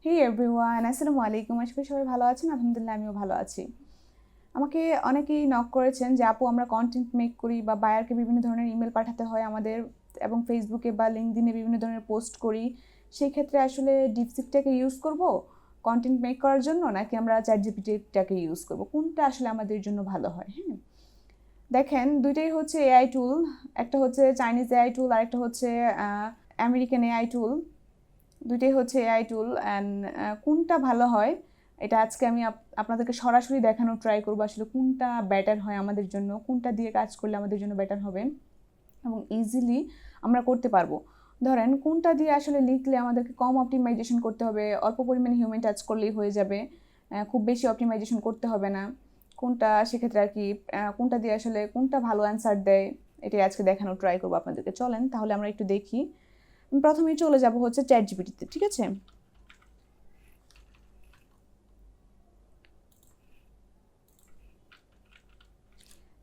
হে everyone, আসসালামু আলাইকুম। আশা করি সবাই ভালো আছেন। আলহামদুলিল্লাহ আমিও ভালো আছি। আমাকে অনেকেই নক করেছেন যে আপু আমরা কন্টেন্ট মেক করি বা বায়ারকে বিভিন্ন ধরনের ইমেল পাঠাতে হয় আমাদের, এবং ফেসবুকে বা লিঙ্কডইনে বিভিন্ন ধরনের পোস্ট করি। সেই ক্ষেত্রে আসলে ডিপসিকটাকে ইউজ করব কন্টেন্ট মেক করার জন্য, নাকি আমরা চ্যাটজিপিটিটাকে ইউজ করব? কোনটা আসলে আমাদের জন্য ভালো হয়? হ্যাঁ, দেখেন দুইটাই হচ্ছে এআই টুল। একটা হচ্ছে চাইনিজ এআই টুল আর একটা হচ্ছে আমেরিকান এআই টুল। দুইটাই হচ্ছে এআই টুল। অ্যান্ড কোনটা ভালো হয় এটা আজকে আমি আপনাদেরকে সরাসরি দেখানোর ট্রাই করবো, আসলে কোনটা বেটার হয় আমাদের জন্য, কোনটা দিয়ে কাজ করলে আমাদের জন্য বেটার হবে এবং ইজিলি আমরা করতে পারবো। ধরেন কোনটা দিয়ে আসলে লিখলে আমাদেরকে কম অপটিমাইজেশন করতে হবে, অল্প পরিমাণে হিউম্যান টাচ করলেই হয়ে যাবে, খুব বেশি অপটিমাইজেশন করতে হবে না। কোনটা সেক্ষেত্রে আর কি, কোনটা দিয়ে আসলে কোনটা ভালো অ্যান্সার দেয়, এটাই আজকে দেখানোর ট্রাই করবো আপনাদেরকে। চলেন তাহলে আমরা একটু দেখি। প্রথমেই চলে যাব হচ্ছে চ্যাটজিপিটিতে, ঠিক আছে?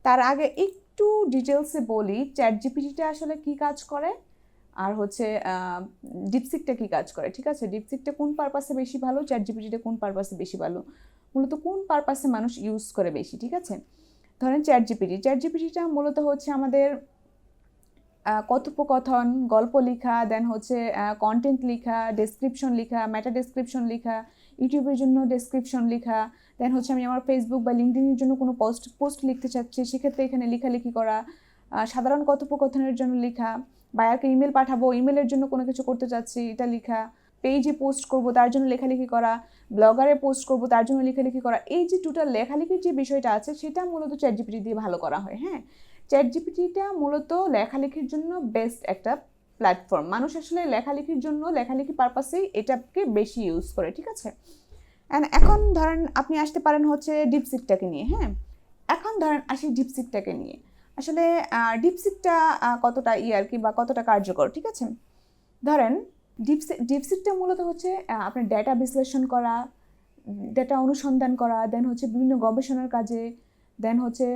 তার আগে একটু ডিটেলসে বলি চ্যাটজিপিটিটা আসলে কি কাজ করে আর হচ্ছে ডিপসিকটা কি কাজ করে, ঠিক আছে? ডিপসিকটা কোন পারপাসে বেশি ভালো, চ্যাটজিপিটিটা কোন পারপাসে বেশি ভালো, মূলত কোন পারপাসে মানুষ ইউজ করে বেশি, ঠিক আছে? ধরেন চ্যাটজিপিটিটা মূলত হচ্ছে আমাদের কথোপকথন, গল্প লেখা, দেন হচ্ছে কন্টেন্ট লেখা, ডেসক্রিপশন লেখা, মেটা ডেসক্রিপশন লেখা, ইউটিউবের জন্য ডেসক্রিপশন লেখা, দেন হচ্ছে আমি আমার ফেসবুক বা লিঙ্কডইনের জন্য কোনো পোস্ট লিখতে চাচ্ছি, সেক্ষেত্রে এখানে লেখালেখি করা, সাধারণ কথোপকথনের জন্য লেখা, বায়ারকে ইমেল পাঠাবো, ইমেলের জন্য কোনো কিছু করতে চাচ্ছি এটা লেখা, পেজে পোস্ট করব তার জন্য লেখালেখি করা, ব্লগারে পোস্ট করব তার জন্য লেখালেখি করা, এই যে টোটাল লেখালেখির যে বিষয়টা আছে সেটা মূলত চ্যাটজিপিটি দিয়ে ভালো করা হয়। হ্যাঁ, চ্যাটজিপিটিটা মূলত লেখালেখির জন্য বেস্ট একটা প্ল্যাটফর্ম। মানুষ আসলে লেখালেখির জন্য, লেখালেখি পারপাসেই এটাকে বেশি ইউজ করে, ঠিক আছে? অ্যান্ড এখন ধরেন আপনি আসতে পারেন হচ্ছে ডিপসিকটাকে নিয়ে। হ্যাঁ, এখন ধরেন আসি ডিপসিকটাকে নিয়ে। আসলে ডিপসিকটা কতটা আর কি, বা কতটা কার্যকর, ঠিক আছে? ধরেন ডিপসিকটা মূলত হচ্ছে আপনার ডেটা বিশ্লেষণ করা, ডেটা অনুসন্ধান করা, দেন হচ্ছে বিভিন্ন গবেষণার কাজে, দেন হচ্ছে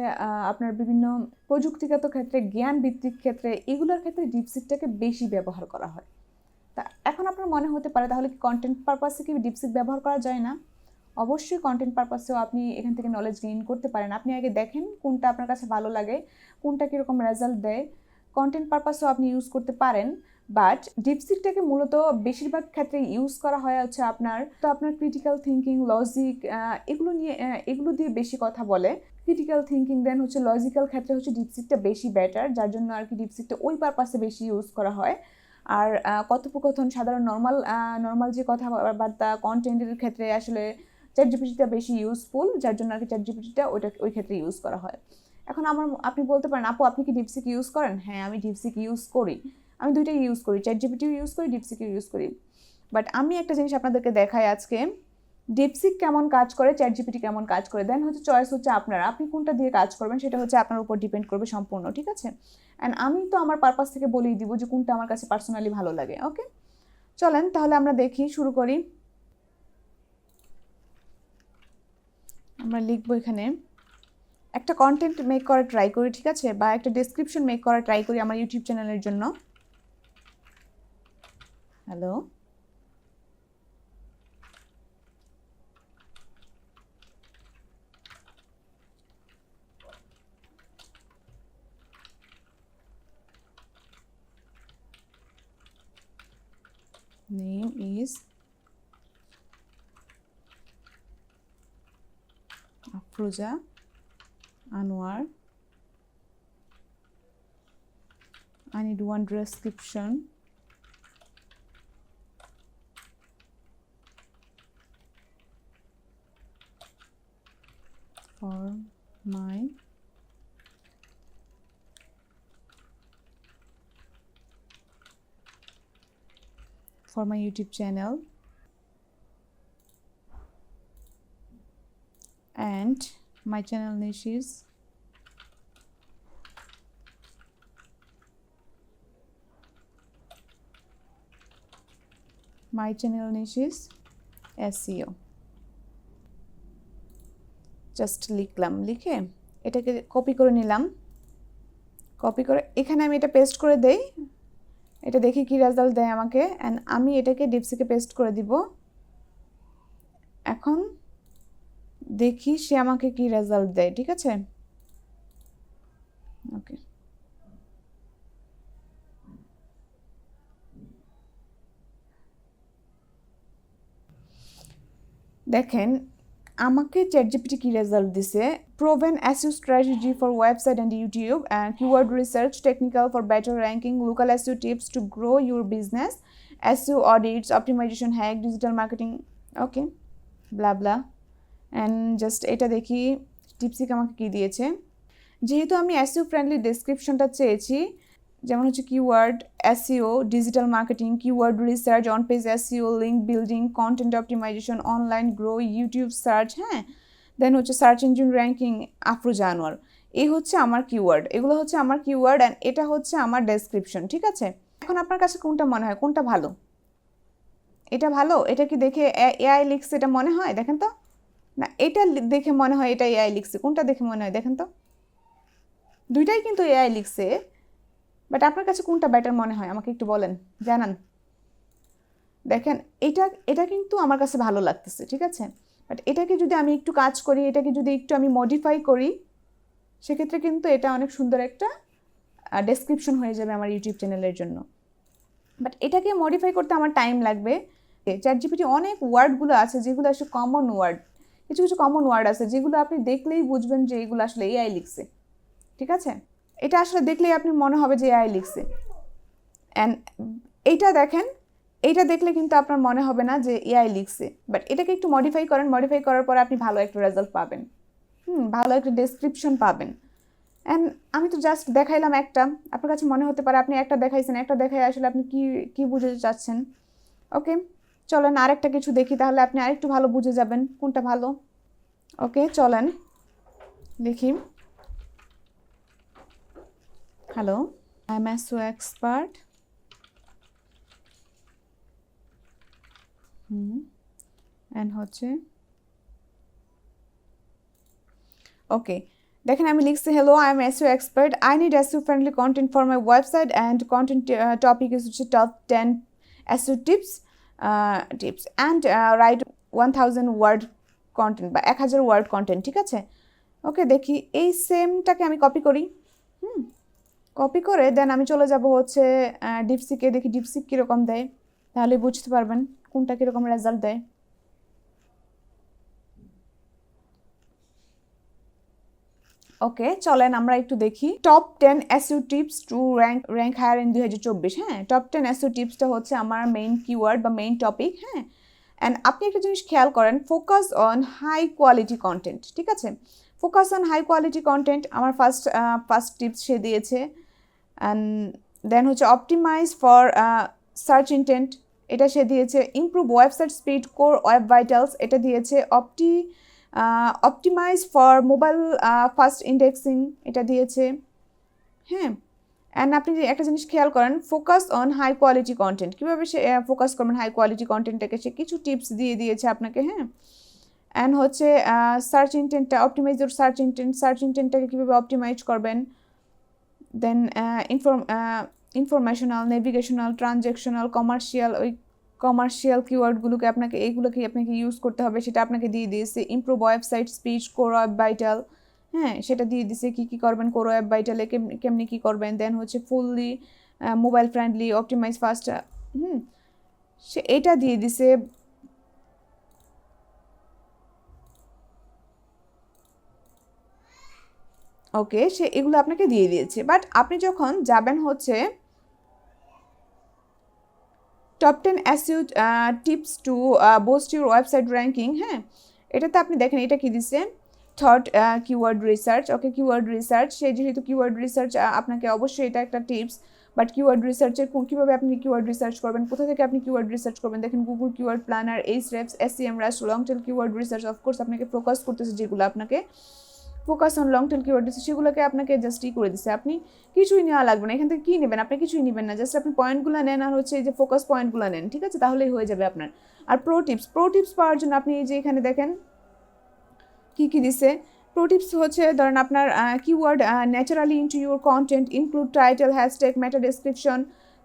আপনার বিভিন্ন প্রযুক্তিগত ক্ষেত্রে, জ্ঞান ভিত্তিক ক্ষেত্রে, এগুলোর ক্ষেত্রে ডিপসিকটাকে বেশি ব্যবহার করা হয়। তা এখন আপনার মনে হতে পারে তাহলে কি কন্টেন্ট পারপাসে কি ডিপসিক ব্যবহার করা যায় না? অবশ্যই কন্টেন্ট পারপাসেও আপনি এখান থেকে নলেজ গেইন করতে পারেন। আপনি আগে দেখেন কোনটা আপনার কাছে ভালো লাগে, কোনটা কীরকম রেজাল্ট দেয়। কন্টেন্ট পারপাসেও আপনি ইউজ করতে পারেন, বাট ডিপসিকটাকে মূলত বেশিরভাগ ক্ষেত্রে ইউজ করা হয় হচ্ছে আপনার ক্রিটিক্যাল থিঙ্কিং, লজিক, এগুলো দিয়ে বেশি কথা বলে। ক্রিটিক্যাল থিঙ্কিং, দেন হচ্ছে লজিক্যাল ক্ষেত্রে হচ্ছে ডিপসিকটা বেশি বেটার, যার জন্য আর কি ডিপসিকটা ওই পারপাসে বেশি ইউজ করা হয়। আর কথোপকথন, সাধারণ নর্মাল যে কথাবার্তা, কন্টেন্টের ক্ষেত্রে আসলে চ্যাটজিপিটিটা বেশি ইউজফুল, যার জন্য আর কি চ্যাটজিপিটিটা ওই ক্ষেত্রে ইউজ করা হয়। এখন আপনি বলতে পারেন আপু আপনি কি ডিপসিক ইউজ করেন? হ্যাঁ, আমি ডিপসিক ইউজ করি। আমি দুইটাই ইউজ করি, চ্যাটজিপিটিও ইউজ করি, ডিপসিকও ইউজ করি। বাট আমি একটা জিনিস আপনাদেরকে দেখাই আজকে, ডিপসিক কেমন কাজ করে, চ্যাটজিপিটি কেমন কাজ করে। দেন হচ্ছে চয়েস হচ্ছে আপনার, আপনি কোনটা দিয়ে কাজ করবেন সেটা হচ্ছে আপনার উপর ডিপেন্ড করবে সম্পূর্ণ, ঠিক আছে? অ্যান্ড আমি তো আমার পারপাস থেকে বলেই দিব যে কোনটা আমার কাছে পার্সোনালি ভালো লাগে। ওকে, চলেন তাহলে আমরা দেখি, শুরু করি। আমরা লিখবো এখানে একটা কন্টেন্ট মেক করা ট্রাই করি, ঠিক আছে? বা একটা ডেসক্রিপশন মেক করা ট্রাই করি আমার ইউটিউব চ্যানেলের জন্য। Hello, name is Afroza Anwar. I need one description for my YouTube channel, and my channel niche is SEO। Just লিখলাম, লিখে এটাকে কপি করে নিলাম। কপি করে এখানে আমি এটা পেস্ট করে দেই, এটা দেখি কি রেজাল্ট দেয় আমাকে। অ্যান্ড আমি এটাকে ডিপসিকে পেস্ট করে দিব। এখন দেখি সে আমাকে কি রেজাল্ট দেয়, ঠিক আছে? ওকে, দেখেন আমাকে চ্যাটজিপিটি কি রেজাল্ট দিছে। Proven SEO strategy for website and YouTube and keyword research technical for better ranking, local SEO tips to grow your business, SEO audits, optimisation hack, digital marketing, okay blah blah. And just এটা দেখি DeepSeek আমাকে কি দিয়েছে। যেহেতু আমি SEO friendly ডেসক্রিপশনটা চেয়েছি, যেমন হচ্ছে keyword SEO, digital marketing, keyword research, on page SEO, link building, content optimisation, online grow, YouTube search, হ্যাঁ, দেন হচ্ছে সার্চ ইঞ্জিন র্যাঙ্কিং, আফরো জানোয়ার, এই হচ্ছে আমার কিওয়ার্ড, এগুলো হচ্ছে আমার কিওয়ার্ড অ্যান্ড এটা হচ্ছে আমার ডেসক্রিপশন, ঠিক আছে? এখন আপনার কাছে কোনটা মনে হয়, কোনটা ভালো? এটা ভালো? এটা কি দেখে এআই লিখছে এটা মনে হয়? দেখেন তো, না এটা দেখে মনে হয় এটা এআই লিখছে, কোনটা দেখে মনে হয় দেখেন তো? দুইটাই কিন্তু এআই লিখছে, বাট আপনার কাছে কোনটা বেটার মনে হয় আমাকে একটু বলেন, জানান। দেখেন এটা এটা কিন্তু আমার কাছে ভালো লাগতেছে, ঠিক আছে? বাট এটাকে যদি আমি একটু কাজ করি, এটাকে যদি একটু আমি মডিফাই করি, সেক্ষেত্রে কিন্তু এটা অনেক সুন্দর একটা ডেসক্রিপশন হয়ে যাবে আমার ইউটিউব চ্যানেলের জন্য। বাট এটাকে মডিফাই করতে আমার টাইম লাগবে। চ্যাটজিপিটি অনেক ওয়ার্ডগুলো আছে যেগুলো আসলে কমন ওয়ার্ড, কিছু কিছু কমন ওয়ার্ড আছে যেগুলো আপনি দেখলেই বুঝবেন যে এগুলো আসলে এআই লিখছে, ঠিক আছে? এটা আসলে দেখলেই আপনি মনে হবে যে এআই লিখছে। অ্যান্ড এইটা দেখেন, এইটা দেখলে কিন্তু আপনার মনে হবে না যে এআই লিখছে, বাট এটাকে একটু মডিফাই করেন, মডিফাই করার পরে আপনি ভালো একটা রেজাল্ট পাবেন, ভালো একটা ডেসক্রিপশন পাবেন। অ্যান্ড আমি তো জাস্ট দেখাইলাম একটা, আপনার কাছে মনে হতে পারে আপনি একটা দেখাইছেন, একটা দেখাই আসলে আপনি কি কি বুঝতে চাচ্ছেন। ওকে, চলেন আরেকটা কিছু দেখি, তাহলে আপনি আরেকটু ভালো বুঝে যাবেন কোনটা ভালো। ওকে চলেন দেখি। Hello, I am SEO expert. And হচ্ছে ওকে, দেখেন আমি লিখছি hello I am SEO expert, I need SEO friendly content for my website and content topic is হচ্ছে top 10 SEO tips and write 1000 word content বা 1000 word content, ঠিক আছে? ওকে, দেখি এই সেমটাকে আমি কপি করি, কপি করে দেন আমি চলে যাব হচ্ছে ডিপসিকে, দেখি ডিপসিক কীরকম দেয়, তাহলে বুঝতে পারবেন কোনটা কীরকম রেজাল্ট দেয়। ওকে চলেন আমরা একটু দেখি top 10 SEO tips to rank higher in 2024। হ্যাঁ, টপ 10 এসইও টিপসটা হচ্ছে আমার মেইন কিওয়ার্ড বা মেইন টপিক। হ্যাঁ, অ্যান্ড আপনি একটা জিনিস খেয়াল করেন, focus on high quality content, ঠিক আছে? Focus on high quality content আমার ফার্স্ট টিপস সে দিয়েছে। অ্যান্ড দেন হচ্ছে অপটিমাইজ ফর সার্চ ইন্টেন্ট, এটা সে দিয়েছে। Improve website speed, core web vitals, এটা দিয়েছে। Optimise for mobile first indexing, এটা দিয়েছে। হ্যাঁ, অ্যান্ড আপনি একটা জিনিস খেয়াল করেন, focus on high quality content, কীভাবে সে ফোকাস করবেন হাই কোয়ালিটি কন্টেন্টটাকে, সে কিছু টিপস দিয়ে দিয়েছে আপনাকে। হ্যাঁ, অ্যান্ড হচ্ছে সার্চ ইন্টেন্টটা, অপটিমাইজ ইউর সার্চ ইন্টেন্টটাকে কীভাবে অপটিমাইজ করবেন। Then informational, navigational, transactional, commercial, ওই কমার্শিয়াল কিওয়ার্ডগুলোকে আপনাকে ইউজ করতে হবে, সেটা আপনাকে দিয়ে দিয়েছে। Improve website speed, core web vital, হ্যাঁ সেটা দিয়ে দিছে কী কী করবেন, কোর ওয়েব ভাইটালে কেমনি কী করবেন। দেন হচ্ছে fully mobile friendly, optimise fast, সে এটা দিয়ে দিছে। ওকে, সে এগুলো আপনাকে দিয়ে দিয়েছে, বাট আপনি যখন যাবেন হচ্ছে top 10 SEO tips two boost your website ranking, হ্যাঁ এটাতে আপনি দেখেন এটা কি দিছে, থট কিওয়ার্ড রিসার্চ। ওকে, কিওয়ার্ড রিসার্চ, সে যেহেতু কিওয়ার্ড রিসার্চ আপনাকে অবশ্যই এটা একটা টিপস, বাট কিওয়ার্ড রিসার্চের কীভাবে আপনি কিওয়ার্ড রিসার্চ করবেন, কোথা থেকে আপনি কিওয়ার্ড রিসার্চ করবেন, দেখেন Google keyword planner, Ahrefs, SEMrush, long tail keyword research. Of course আপনাকে ফোকাস করতেছে, যেগুলো আপনাকে focus on long tail keyword দিচ্ছে সেগুলোকে আপনাকে জাস্ট করে দিচ্ছে, আপনি কিছুই নেওয়া লাগবে না, এখান থেকে কী নেবেন, আপনি কিছুই নেবেন না, জাস্ট আপনি পয়েন্টগুলো নেন আর হচ্ছে এই যে ফোকাস পয়েন্টগুলো নেন, ঠিক আছে? তাহলেই হয়ে যাবে আপনার। আর প্রো টিপস পাওয়ার জন্য আপনি এই যে এখানে দেখেন কী কী দিছে। প্রো টিপস হচ্ছে ধরেন আপনার keyword naturally into your content, include title, hashtag, meta description,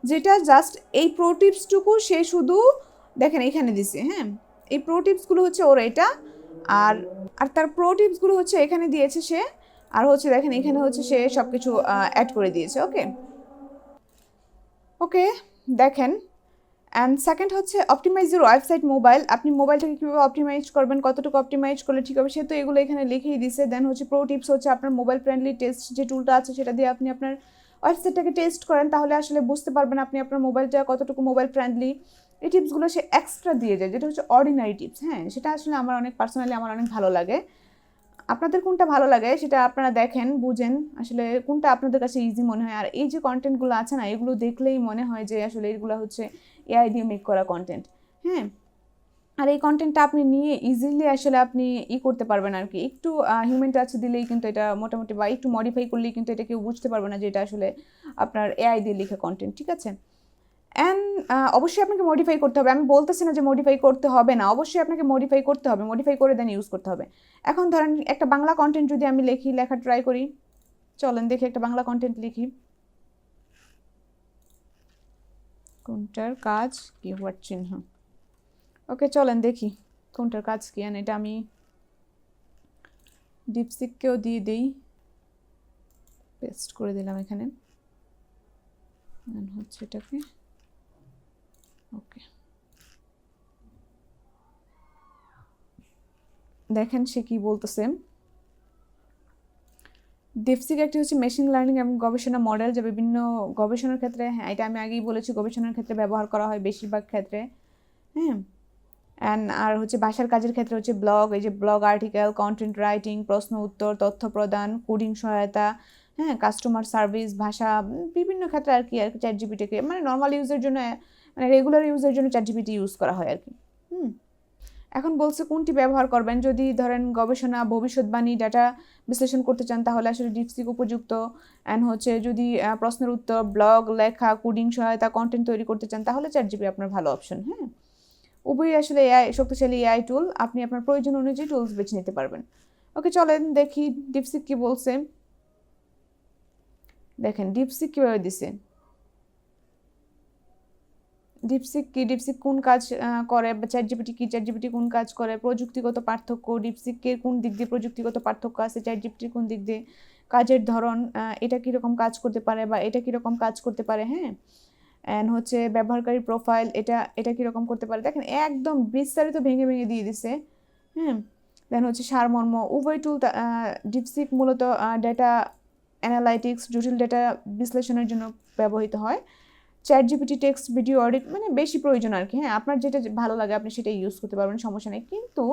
যেটা জাস্ট এই প্রো টিপসটুকু সে শুধু দেখেন এখানে দিছে। হ্যাঁ, এই প্রো টিপসগুলো হচ্ছে ওর এটা, আর আর তার প্রো টিপসগুলো হচ্ছে এখানে দিয়েছে সে, আর হচ্ছে দেখেন এখানে হচ্ছে সে সব কিছু অ্যাড করে দিয়েছে। ওকে ওকে দেখেন। অ্যান্ড সেকেন্ড হচ্ছে অপটিমাইজ ইউর ওয়েবসাইট মোবাইল। আপনি মোবাইলটাকে কীভাবে অপটিমাইজ করবেন, কতটুকু অপটিমাইজ করলে ঠিক হবে, সে তো এগুলো এখানে লিখেই দিছে। দেন হচ্ছে প্রো টিপস হচ্ছে আপনার মোবাইল ফ্রেন্ডলি টেস্ট যে টুলটা আছে সেটা দিয়ে আপনি আপনার ওয়েবসাইটটাকে টেস্ট করেন, তাহলে আসলে বুঝতে পারবেন আপনি আপনার মোবাইলটা কতটুকু মোবাইল ফ্রেন্ডলি। এই টিপসগুলো সে এক্সট্রা দিয়ে যায়, যেটা হচ্ছে অর্ডিনারি টিপস। হ্যাঁ, সেটা আসলে আমার অনেক পার্সোনালি আমার অনেক ভালো লাগে। আপনাদের কোনটা ভালো লাগে সেটা আপনারা দেখেন, বুঝেন আসলে কোনটা আপনাদের কাছে ইজি মনে হয়। আর এই যে কন্টেন্টগুলো আছে না, এগুলো দেখলেই মনে হয় যে আসলে এগুলো হচ্ছে এআই দিয়ে মেক করা কন্টেন্ট। হ্যাঁ, আর এই কন্টেন্টটা আপনি নিয়ে ইজিলি আসলে আপনি করতে পারবেন আর কি। একটু হিউম্যান টাচ দিলেই কিন্তু এটা মোটামুটি, বা একটু মডিফাই করলেই কিন্তু এটা কেউ বুঝতে পারবে না যে এটা আসলে আপনার এআই দিয়ে লেখা কন্টেন্ট। ঠিক আছে, অ্যান্ড অবশ্যই আপনাকে মডিফাই করতে হবে। আমি বলতেছি না যে মডিফাই করতে হবে না, অবশ্যই আপনাকে মডিফাই করতে হবে, মডিফাই করে দেন ইউজ করতে হবে। এখন ধরেন একটা বাংলা কন্টেন্ট যদি আমি লেখা ট্রাই করি, চলেন দেখি একটা বাংলা কন্টেন্ট লিখি। কোনটার কাজ কিওয়ার্ড চিহ্ন। ওকে চলেন দেখি কোনটার কাজ কি। এটা আমি ডিপসিককেও দিয়ে দিই, পেস্ট করে দিলাম এখানে, হচ্ছে এটাকে। ওকে দেখেন সে কি বলতেছে। ডিপসিক একটি হচ্ছে মেশিন লার্নিং এবং গবেষণা মডেল, যা বিভিন্ন গবেষণার ক্ষেত্রে, হ্যাঁ এটা আমি আগেই বলেছি, গবেষণার ক্ষেত্রে ব্যবহার করা হয় বেশিরভাগ ক্ষেত্রে। হ্যাঁ, আর হচ্ছে ভাষার কাজের ক্ষেত্রে হচ্ছে ব্লগ, এই যে ব্লগ আর্টিকেল, কন্টেন্ট রাইটিং, প্রশ্ন উত্তর, তথ্য প্রদান, কোডিং সহায়তা, হ্যাঁ কাস্টমার সার্ভিস, ভাষা, বিভিন্ন ক্ষেত্রে আর কি চ্যাট জিপিটিকে মানে নর্মাল ইউজের জন্য, মানে রেগুলার ইউজের জন্য চ্যাট জিপিটি ইউজ করা হয় আর কি। এখন বলছে কোনটি ব্যবহার করবেন, যদি ধরেন গবেষণা, ভবিষ্যৎবাণী, ডাটা বিশ্লেষণ করতে চান তাহলে আসলে ডিপসিক উপযুক্ত। অ্যান্ড হচ্ছে যদি প্রশ্নের উত্তর, ব্লগ লেখা, কোডিং সহায়তা, কন্টেন্ট তৈরি করতে চান তাহলে চ্যাট জিপি আপনার ভালো অপশন। হ্যাঁ, উভয়ই আসলে এআই, শক্তিশালী এআই টুল, আপনি আপনার প্রয়োজন অনুযায়ী টুলস বেছে নিতে পারবেন। ওকে চলেন দেখি ডিপসিক কি বলছে। দেখেন ডিপসিক কীভাবে দিছে। ডিপসিক কোন কাজ করে, বা চ্যাট জিপিটি কি, চ্যাট জিপিটি কোন কাজ করে, প্রযুক্তিগত পার্থক্য, ডিপসিকের কোন দিক দিয়ে প্রযুক্তিগত পার্থক্য আছে, চ্যাট জিপিটির কোন দিক দিয়ে, কাজের ধরন, এটা কীরকম কাজ করতে পারে বা এটা কীরকম কাজ করতে পারে। হ্যাঁ, অ্যান্ড হচ্ছে ব্যবহারকারী প্রোফাইল, এটা কীরকম করতে পারে। দেখেন একদম বিস্তারিত ভেঙে ভেঙে দিয়ে দিছে। হ্যাঁ, দেন হচ্ছে সারমর্ম, উভয় টুল। ডিপসিক মূলত ডেটা অ্যানালাইটিক্স, জটিল ডেটা বিশ্লেষণের জন্য ব্যবহৃত হয়। Chat GPT text, video, audit মানে বেশি প্রয়োজন আর কি। হ্যাঁ, আপনার যেটা ভালো লাগে আপনি সেটা ইউজ করতে পারবেন, সমস্যা নেই। কিন্তু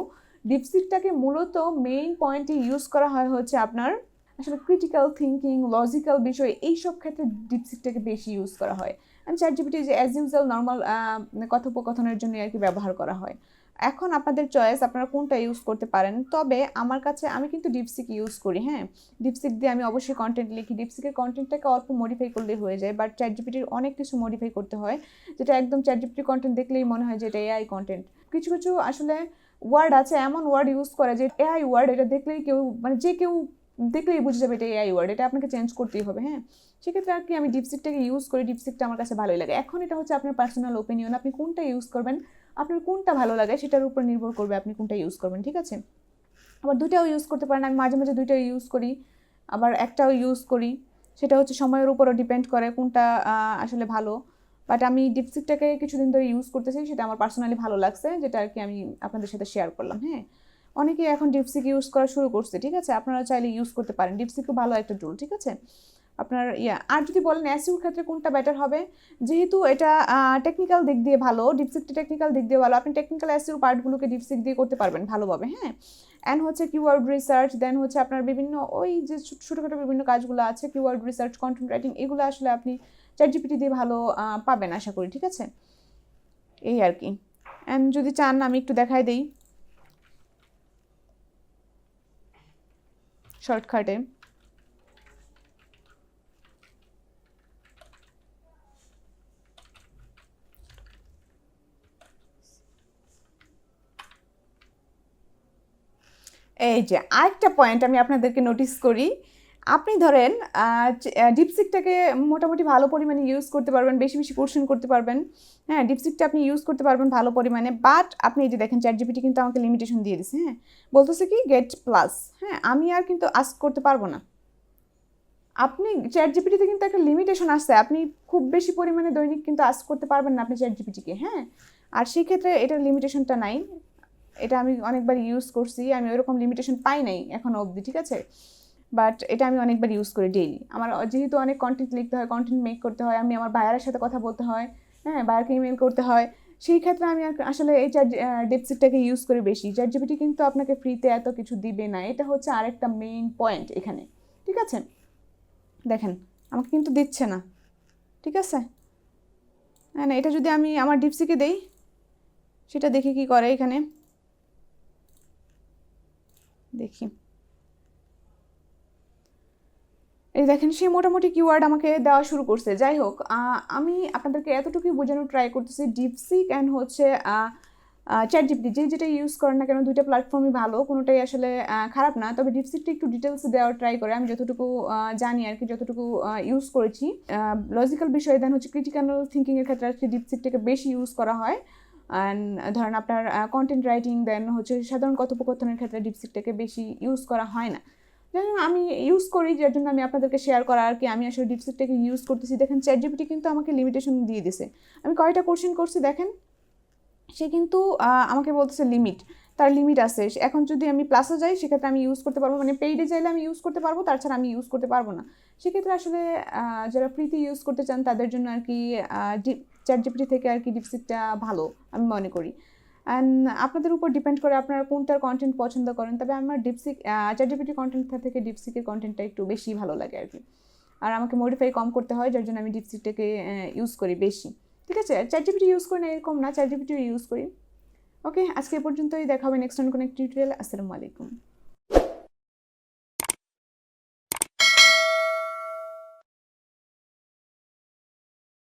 ডিপসিকটাকে মূলত মেইন পয়েন্টে ইউজ করা হয় হচ্ছে আপনার আসলে ক্রিটিক্যাল থিঙ্কিং, লজিক্যাল বিষয়, এইসব ক্ষেত্রে ডিপসিকটাকে বেশি ইউজ করা হয়। অ্যান্ড চ্যাট জিপিটি যে অ্যাজ ইউজুয়াল নর্মাল কথোপকথনের জন্য আর কি ব্যবহার করা হয়। এখন আপনাদের চয়েস, আপনারা কোনটা ইউজ করতে পারেন। তবে আমার কাছে, আমি কিন্তু ডিপসিক ইউজ করি। হ্যাঁ, ডিপসিক দিয়ে আমি অবশ্যই কন্টেন্ট লিখি। ডিপসিকের কন্টেন্টটাকে অল্প মডিফাই করলেই হয়ে যায়, বাট চ্যাট জিপিটির অনেক কিছু মডিফাই করতে হয়, যেটা একদম চ্যাট জিপিটির কন্টেন্ট দেখলেই মনে হয় যে এটা এআই কন্টেন্ট। কিছু কিছু আসলে ওয়ার্ড আছে, এমন ওয়ার্ড ইউজ করে যে এআই ওয়ার্ড, এটা দেখলেই কেউ মানে যে কেউ দেখলেই বুঝে যাবে এটা এআই ওয়ার্ড, এটা আপনাকে চেঞ্জ করতেই হবে। হ্যাঁ, সেক্ষেত্রে আর কি আমি ডিপসিকটাকে ইউজ করি। ডিপসিকটা আমার কাছে ভালোই লাগে। এখন এটা হচ্ছে আপনার পার্সোনাল ওপিনিয়ন, আপনি কোনটা ইউজ করবেন, আপনার কোনটা ভালো লাগে সেটার উপর নির্ভর করবে আপনি কোনটা ইউজ করবেন। ঠিক আছে, আবার দুইটাও ইউজ করতে পারেন। আমি মাঝে মাঝে দুইটাও ইউজ করি, আবার একটাও ইউজ করি। সেটা হচ্ছে সময়ের উপরও ডিপেন্ড করে কোনটা আসলে ভালো। বাট আমি ডিপসিকটাকে কিছুদিন ধরে ইউজ করতেছি, সেটা আমার পার্সোনালি ভালো লাগছে, যেটা আর কি আমি আপনাদের সাথে শেয়ার করলাম। হ্যাঁ, অনেকেই এখন ডিপসিক ইউজ করা শুরু করছে। ঠিক আছে, আপনারা চাইলে ইউজ করতে পারেন, ডিপসিকও ভালো একটা টুল। ঠিক আছে, আপনার আর যদি বলেন এসইওর ক্ষেত্রে কোনটা বেটার হবে, যেহেতু এটা টেকনিক্যাল দিক দিয়ে ভালো, ডিপসিকটা টেকনিক্যাল দিক দিয়ে ভালো, আপনি টেকনিক্যাল এসইওর পার্টগুলোকে ডিপসিক দিয়ে করতে পারবেন ভালোভাবে। হ্যাঁ, অ্যান্ড হচ্ছে কিওয়ার্ড রিসার্চ, দেন হচ্ছে আপনার বিভিন্ন ওই যে ছোটোখাটো বিভিন্ন কাজগুলো আছে, কিওয়ার্ড রিসার্চ, কন্টেন্ট রাইটিং, এগুলো আসলে আপনি চ্যাট জিপিটি দিয়ে ভালো পাবেন আশা করি। ঠিক আছে, এই আর কি। অ্যান্ড যদি চান আমি একটু দেখাই দিই শর্টকাটে। এই যে আরেকটা পয়েন্ট আমি আপনাদেরকে নোটিস করি, আপনি ধরেন ডিপসিকটাকে মোটামুটি ভালো পরিমাণে ইউজ করতে পারবেন, বেশি বেশি কোশ্চেন করতে পারবেন। হ্যাঁ, ডিপসিকটা আপনি ইউজ করতে পারবেন ভালো পরিমাণে, বাট আপনি এই যে দেখেন চ্যাটজিপিটি কিন্তু আমাকে লিমিটেশন দিয়ে দিছে। হ্যাঁ, বলতেছে কি গেট প্লাস। হ্যাঁ, আমি আর কিন্তু আস্ক করতে পারবো না। আপনি চ্যাটজিপিটিতে কিন্তু একটা লিমিটেশন আসছে, আপনি খুব বেশি পরিমাণে দৈনিক কিন্তু আস্ক করতে পারবেন না আপনি চ্যাটজিপিটিকে। হ্যাঁ, আর সেই ক্ষেত্রে এটার লিমিটেশনটা নাই। এটা আমি অনেকবার ইউজ করছি, আমি ওরকম লিমিটেশন পাই নাই এখনো অবধি, ঠিক আছে। বাট এটা আমি অনেকবার ইউজ করি ডেইলি। আমার যেহেতু অনেক কন্টেন্ট লিখতে হয়, কন্টেন্ট মেক করতে হয়, আমি আমার ভাইয়ারের সাথে কথা বলতে হয়, হ্যাঁ, ভাইয়ারকে ইমেল করতে হয়, সেই ক্ষেত্রে আমি আসলে এই ডিপসিকটাকে ইউজ করি বেশি। চ্যাটজিপিটি কিন্তু আপনাকে ফ্রিতে এত কিছু দিবে না, এটা হচ্ছে আরেকটা মেইন পয়েন্ট এখানে, ঠিক আছে। দেখেন আমাকে কিন্তু দিচ্ছে না, ঠিক আছে। হ্যাঁ, না এটা যদি আমি আমার ডিপসিকে দেই, সেটা দেখি কি করে এখানে, দেখি। এই দেখেন সে মোটামুটি কিওয়ার্ড আমাকে দেওয়া শুরু করছে। যাই হোক, আমি আপনাদেরকে এতটুকুই বোঝানোর ট্রাই করতেছি, ডিপসিক অ্যান্ড হচ্ছে চ্যাটজিপিটি যেটা ইউজ করেন না কেন, দুইটা প্ল্যাটফর্মই ভালো, কোনোটাই আসলে খারাপ না। তবে ডিপসিকটা একটু ডিটেলসে দেওয়ার ট্রাই করে, আমি যতটুকু জানি আর কি, যতটুকু ইউজ করেছি। লজিক্যাল বিষয় দেন হচ্ছে ক্রিটিক্যাল থিঙ্কিংয়ের ক্ষেত্রে আজকে ডিপসিকটাকে বেশি ইউজ করা হয়। অ্যান্ড ধরেন আপনার কন্টেন্ট রাইটিং দেন হচ্ছে সাধারণ কথোপকথনের ক্ষেত্রে ডিপসিকটাকে বেশি ইউজ করা হয় না। যার জন্য আমি ইউজ করি, যার জন্য আমি আপনাদেরকে শেয়ার করা আর কি। আমি আসলে ডিপসিকটাকে ইউজ করতেছি। দেখেন চ্যাটজিপিটি কিন্তু আমাকে লিমিটেশন দিয়ে দিছে। আমি কয়টা কোশ্চেন করছি দেখেন, সে কিন্তু আমাকে বলতেছে লিমিট, তার লিমিট আছে। এখন যদি আমি প্লাসে যাই সেক্ষেত্রে আমি ইউজ করতে পারবো, মানে পেইডে চাইলে আমি ইউজ করতে পারবো, তাছাড়া আমি ইউজ করতে পারবো না। সেক্ষেত্রে আসলে যারা ফ্রিতে ইউজ করতে চান তাদের জন্য আর কি চ্যাটজিপিটি থেকে আর কি ডিপসিকটা ভালো আমি মনে করি। অ্যান্ড আপনাদের উপর ডিপেন্ড করে আপনারা কোনটার কন্টেন্ট পছন্দ করেন। তবে আমার চ্যাটজিপিটি কন্টেন্ট থেকে ডিপসিকের কন্টেন্টটা একটু বেশি ভালো লাগে আর কি। আর আমাকে মডিফাই কম করতে হয়, যার জন্য আমি ডিপসিকটাকে ইউজ করি বেশি, ঠিক আছে। চ্যাটজিপিটি ইউজ করি না এরকম না, চ্যাটজিপিটিও ইউজ করি। ওকে, আজকে এ পর্যন্তই, দেখা হবে নেক্সট টাইম কোনো একটা টিউটোরিয়াল। আসসালামু আলাইকুম।